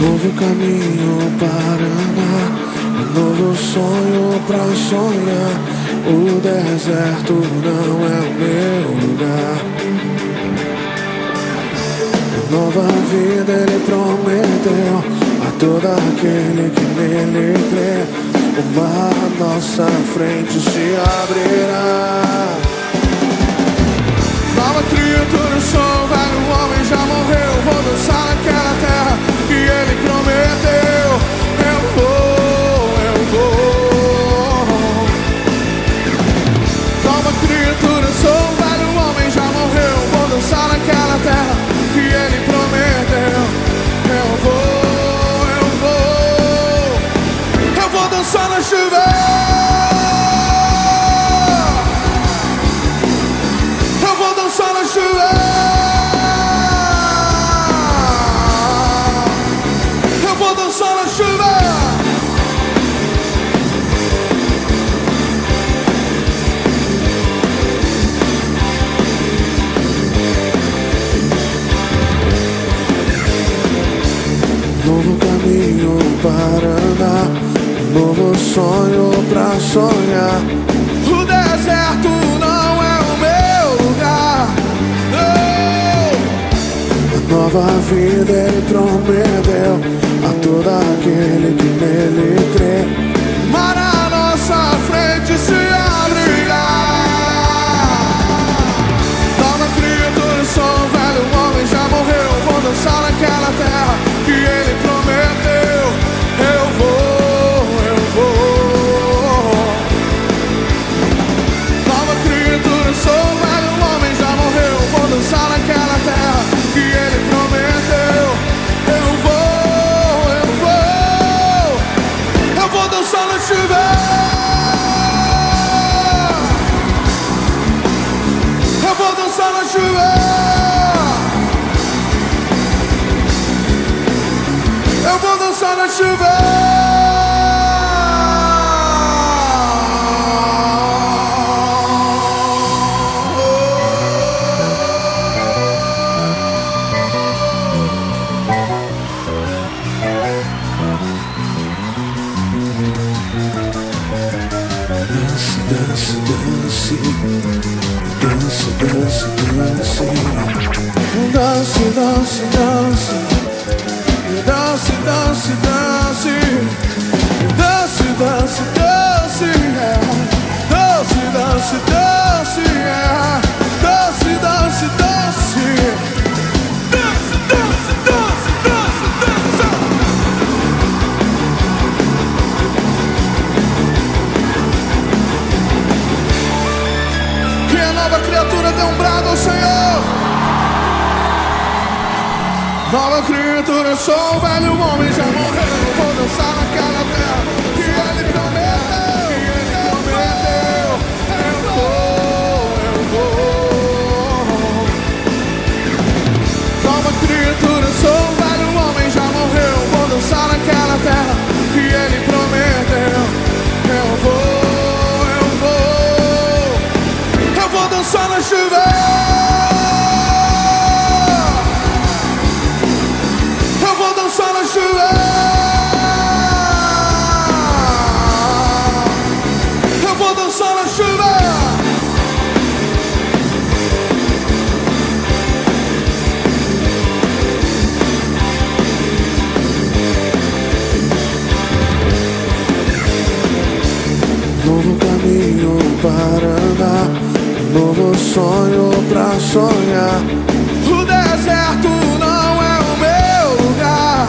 Novo caminho para andar, um novo sonho pra sonhar. O deserto não é o meu lugar. Nova vida ele prometeu a todo aquele que nele crê. O mar à nossa frente se abrirá. Nova criatura eu sou, velho homem já morreu. Vou dançar naquela terra que ele prometeu. Eu vou. Nova criatura eu sou, velho homem já morreu. Vou dançar naquela terra que ele prometeu. Eu vou dançar na chuva. Eu vou dançar na chuva. Eu vou dançar na chuva. Novo caminho para andar, novo sonho pra sonhar. O deserto não é o meu lugar. A nova vida ele prometeu a todo aquele que nele crê. Mar à nossa frente se abrirá. Nova criatura, sou um velho homem já morreu. Vou dançar naquela terra que ele prometeu. Eu vou. Nova criatura, sou um velho homem já morreu. Vou dançar naquela terra que ele prometeu. Eu vou dançar na chuva. Eu vou dançar na chuva. Eu vou dançar na chuva. Nova criatura, sou um velho homem já morreu. Vou dançar naquela terra que ele prometeu. Eu vou. Nova criatura, sou um velho homem já morreu. Vou dançar naquela terra que ele prometeu. Eu vou dançar na chuva. Eu vou dançar na chuva. Eu vou dançar na chuva. Novo caminho para andar, novo sonho pra sonhar. O deserto não é o meu lugar.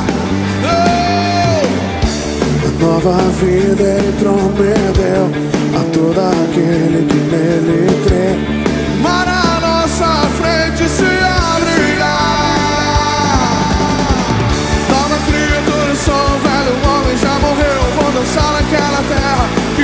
A nova vida ele prometeu a todo aquele que nele crê. Mar à nossa frente se abrirá. Nova criatura, sou um velho homem já morreu. Vou dançar naquela terra que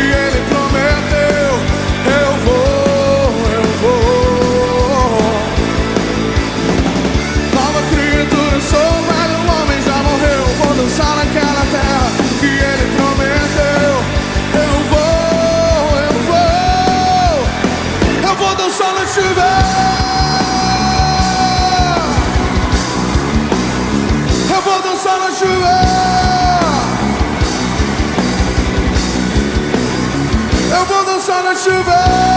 chuva. Eu vou dançar na chuva. Eu vou dançar na chuva.